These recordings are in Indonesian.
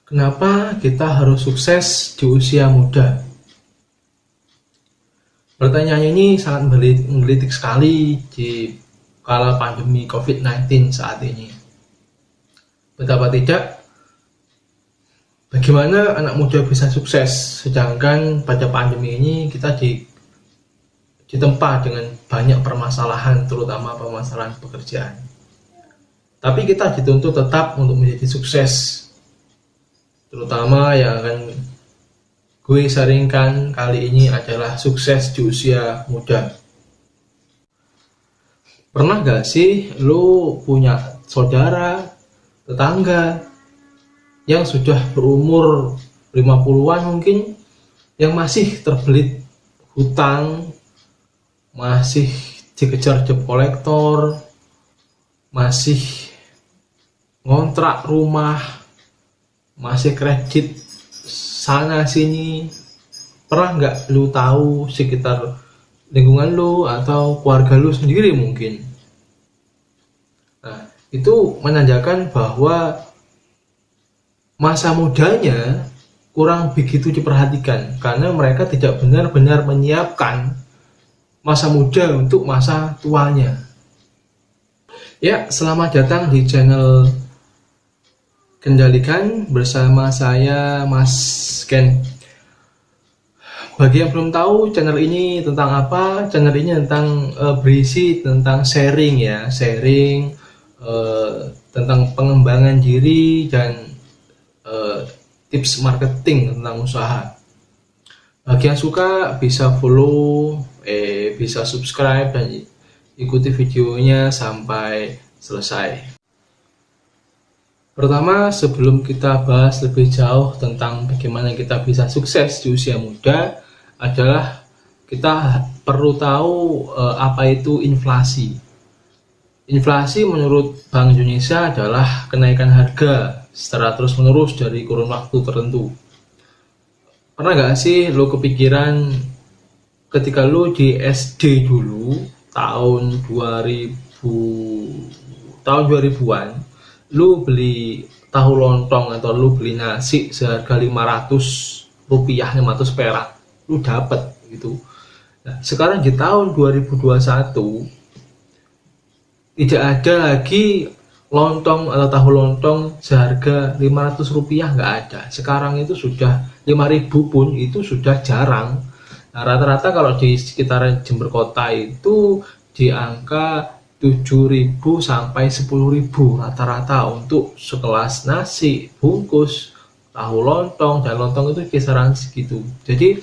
Kenapa kita harus sukses di usia muda? Pertanyaan ini sangat menggelitik sekali di kala pandemi COVID-19 saat ini. Betapa tidak, bagaimana anak muda bisa sukses, sedangkan pada pandemi ini kita ditempa dengan banyak permasalahan, terutama permasalahan pekerjaan. Tapi kita dituntut tetap untuk menjadi sukses, terutama yang akan gue sharingkan kali ini adalah sukses di usia muda. Pernah gak sih lu punya saudara, tetangga yang sudah berumur 50-an mungkin, yang masih terbelit hutang, masih dikejar debt collector, masih ngontrak rumah, masih kredit sana sini? Pernah nggak lu tahu sekitar lingkungan lu atau keluarga lu sendiri mungkin? Nah, itu menandakan bahwa masa mudanya kurang begitu diperhatikan karena mereka tidak benar-benar menyiapkan masa muda untuk masa tuanya. Ya, selamat datang di channel Kendalikan bersama saya, Mas Ken. Bagi yang belum tahu channel ini tentang apa, channel ini tentang berisi tentang sharing ya, tentang pengembangan diri dan tips marketing tentang usaha. Bagi yang suka bisa follow, bisa subscribe dan ikuti videonya sampai selesai. Pertama, sebelum kita bahas lebih jauh tentang bagaimana kita bisa sukses di usia muda, adalah kita perlu tahu apa itu inflasi. Inflasi menurut Bank Indonesia adalah kenaikan harga secara terus-menerus dari kurun waktu tertentu. Pernah gak sih lo kepikiran ketika lo di SD dulu, tahun 2000-an, lu beli tahu lontong atau lu beli nasi seharga 500 rupiah, 500 perak, lu dapat gitu. Nah, sekarang di tahun 2021 tidak ada lagi lontong atau tahu lontong seharga 500 rupiah, nggak ada. Sekarang itu sudah 5.000 pun itu sudah jarang. Nah, rata-rata kalau di sekitaran Jember Kota itu di angka 7.000 sampai 10.000 rata-rata untuk sekelas nasi bungkus, tahu lontong, dan lontong itu kisaran segitu. Jadi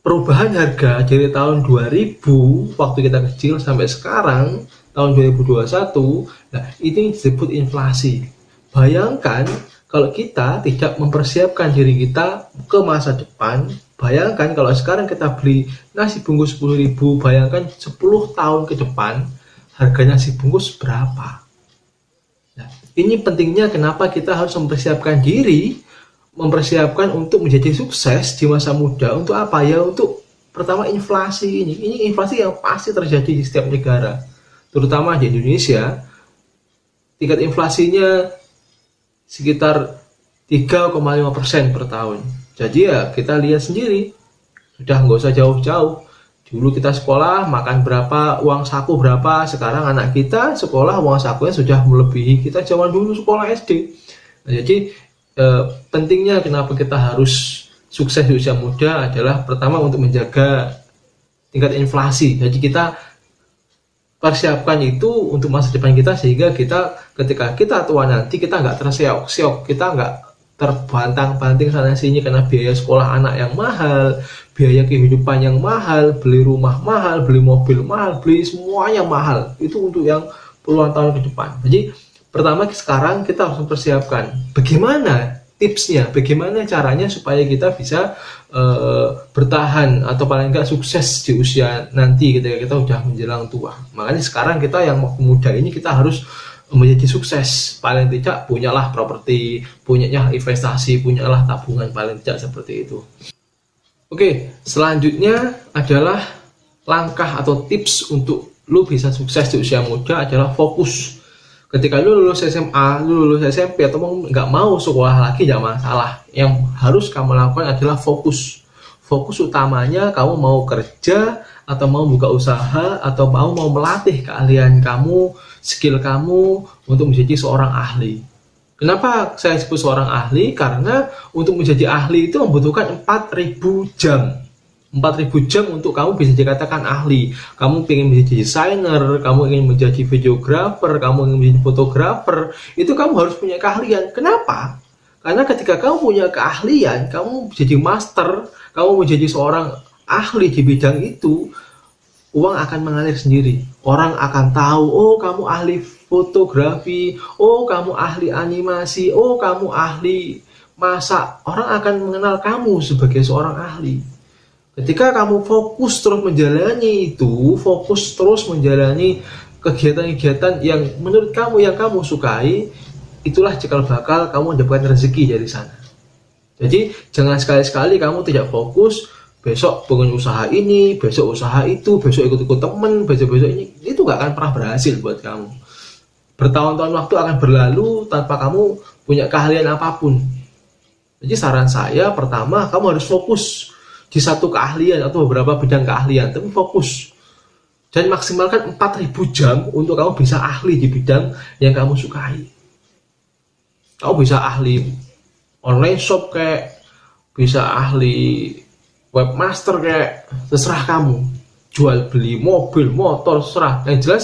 perubahan harga dari tahun 2000 waktu kita kecil sampai sekarang tahun 2021, nah ini disebut inflasi. Bayangkan kalau kita tidak mempersiapkan diri kita ke masa depan. Bayangkan kalau sekarang kita beli nasi bungkus 10.000, bayangkan 10 tahun ke depan harganya nasi bungkus berapa. Nah, ini pentingnya kenapa kita harus mempersiapkan diri, mempersiapkan untuk menjadi sukses di masa muda. Untuk apa ya? Untuk pertama inflasi ini. Ini inflasi yang pasti terjadi di setiap negara, terutama di Indonesia. Tingkat inflasinya sekitar 3,5% per tahun. Jadi ya kita lihat sendiri, sudah nggak usah jauh-jauh. Dulu kita sekolah makan berapa, uang saku berapa, sekarang anak kita sekolah uang sakunya sudah melebihi kita zaman dulu sekolah SD. Nah, jadi pentingnya kenapa kita harus sukses di usia muda adalah pertama untuk menjaga tingkat inflasi. Jadi kita persiapkan itu untuk masa depan kita, sehingga kita ketika kita tua nanti kita nggak terseok-seok, kita nggak terbantang-banting sana sini karena biaya sekolah anak yang mahal, biaya kehidupan yang mahal, beli rumah mahal, beli mobil mahal, beli semuanya mahal. Itu untuk yang puluhan tahun ke depan. Jadi pertama sekarang kita harus mempersiapkan bagaimana tipsnya, bagaimana caranya supaya kita bisa bertahan atau paling enggak sukses di usia nanti ketika kita udah menjelang tua. Makanya sekarang kita yang muda ini kita harus menjadi sukses, paling tidak punyalah properti, punyalah investasi, punyalah tabungan, paling tidak seperti itu. Oke, selanjutnya adalah langkah atau tips untuk lu bisa sukses di usia muda adalah fokus. Ketika lu lulus SMA, lu lulus SMP, atau nggak mau sekolah lagi, nggak masalah. Yang harus kamu lakukan adalah fokus. Fokus utamanya kamu mau kerja, atau mau buka usaha, atau mau melatih keahlian kamu, skill kamu untuk menjadi seorang ahli. Kenapa saya sebut seorang ahli? Karena untuk menjadi ahli itu membutuhkan 4.000 jam. 4.000 jam untuk kamu bisa dikatakan ahli. Kamu ingin menjadi desainer, kamu ingin menjadi videografer, kamu ingin menjadi fotografer, itu kamu harus punya keahlian. Kenapa? Karena ketika kamu punya keahlian, kamu menjadi master, kamu menjadi seorang ahli di bidang itu, uang akan mengalir sendiri. Orang akan tahu, oh kamu ahli fotografi, oh kamu ahli animasi, oh kamu ahli masak. Orang akan mengenal kamu sebagai seorang ahli. Ketika kamu fokus terus menjalani itu, fokus terus menjalani kegiatan-kegiatan yang menurut kamu, yang kamu sukai, itulah cikal bakal kamu mendapatkan rezeki dari sana. Jadi jangan sekali-sekali kamu tidak fokus, besok bangun usaha ini, besok usaha itu, besok ikut-ikut temen, besok-besok ini, itu gak akan pernah berhasil buat kamu. Bertahun-tahun waktu akan berlalu tanpa kamu punya keahlian apapun. Jadi saran saya, pertama, kamu harus fokus di satu keahlian atau beberapa bidang keahlian, tapi fokus dan maksimalkan 4.000 jam untuk kamu bisa ahli di bidang yang kamu sukai. Kamu bisa ahli online shop, kayak bisa ahli webmaster, kayak terserah kamu, jual beli mobil, motor, terserah. Yang jelas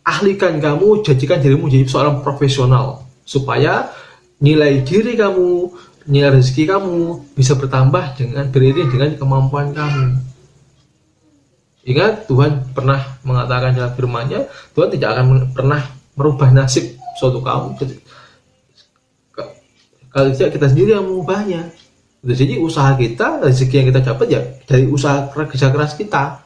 ahlikan kamu, jadikan dirimu jadi seorang profesional supaya nilai diri kamu, nilai rezeki kamu bisa bertambah beriring dengan kemampuan kamu. Ingat, Tuhan pernah mengatakan dalam firman-Nya, Tuhan tidak akan pernah merubah nasib suatu kaum kalau tidak kita sendiri yang mengubahnya. Jadi usaha kita, rezeki yang kita dapat ya dari usaha kerja keras kita.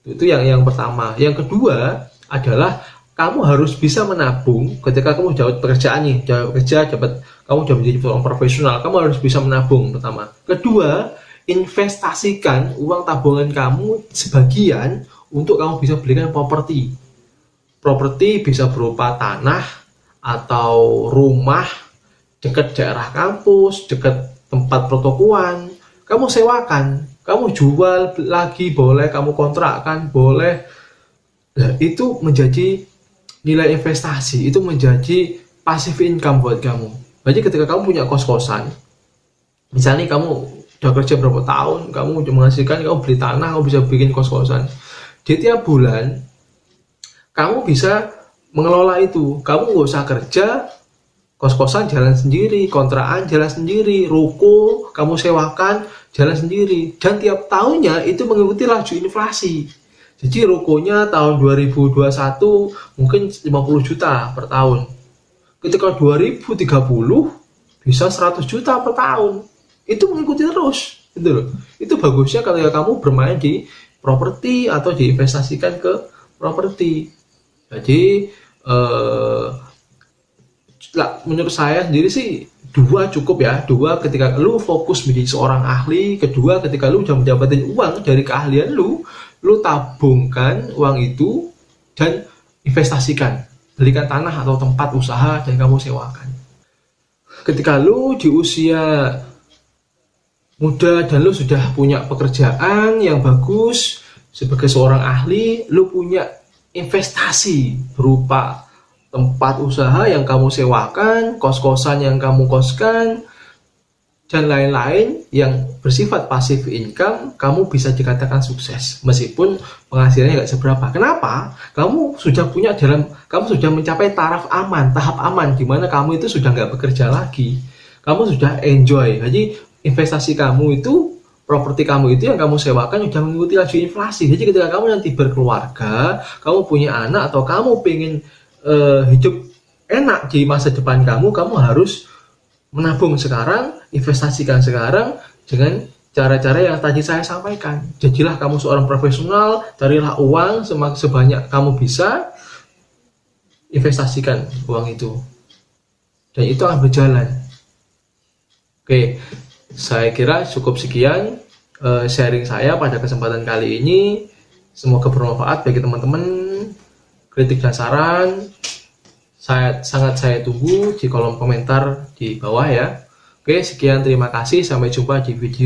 Itu yang pertama. Yang kedua adalah kamu harus bisa menabung. Ketika kamu dapat pekerjaan nih, kamu sudah menjadi seorang profesional, kamu harus bisa menabung pertama. Kedua, investasikan uang tabungan kamu sebagian untuk kamu bisa belikan properti. Properti bisa berupa tanah atau rumah dekat daerah kampus, dekat tempat pertokoan. Kamu sewakan, kamu jual lagi boleh, kamu kontrakkan boleh. Nah, itu menjadi nilai investasi, itu menjadi passive income buat kamu. Jadi ketika kamu punya kos-kosan, misalnya kamu udah kerja berapa tahun, kamu udah menghasilkan, kamu beli tanah, kamu bisa bikin kos-kosan. Di tiap bulan, kamu bisa mengelola itu. Kamu nggak usah kerja, kos-kosan jalan sendiri, kontrakan jalan sendiri, ruko kamu sewakan jalan sendiri. Dan tiap tahunnya itu mengikuti laju inflasi. Jadi rukonya tahun 2021 mungkin 50 juta per tahun. Ketika 2030 bisa 100 juta per tahun. Itu mengikuti terus, gitu loh. Itu bagusnya kalau kamu bermain di properti atau diinvestasikan ke properti. Jadi menurut saya sendiri sih 2 cukup ya. 2 ketika lu fokus menjadi seorang ahli. Kedua ketika lu udah mendapatkan uang dari keahlian lu tabungkan uang itu dan investasikan, belikan tanah atau tempat usaha dan kamu sewakan. Ketika lu di usia muda dan lu sudah punya pekerjaan yang bagus sebagai seorang ahli, lu punya investasi berupa tempat usaha yang kamu sewakan, kos-kosan yang kamu koskan, dan lain-lain yang bersifat passive income, kamu bisa dikatakan sukses meskipun penghasilannya nggak seberapa. Kenapa? Kamu sudah mencapai tahap aman di mana kamu itu sudah nggak bekerja lagi, kamu sudah enjoy. Jadi investasi kamu itu, properti kamu itu yang kamu sewakan sudah mengikuti laju inflasi. Jadi ketika kamu nanti berkeluarga, kamu punya anak atau kamu pengen hidup enak di masa depan kamu harus menabung sekarang, investasikan sekarang dengan cara-cara yang tadi saya sampaikan. Jadilah kamu seorang profesional, carilah uang sebanyak kamu bisa, investasikan uang itu, dan itu akan berjalan. Oke, saya kira cukup sekian sharing saya pada kesempatan kali ini. Semoga bermanfaat bagi teman-teman. Kritik dan saran sangat saya tunggu di kolom komentar di bawah ya. Oke, sekian, terima kasih, sampai jumpa di video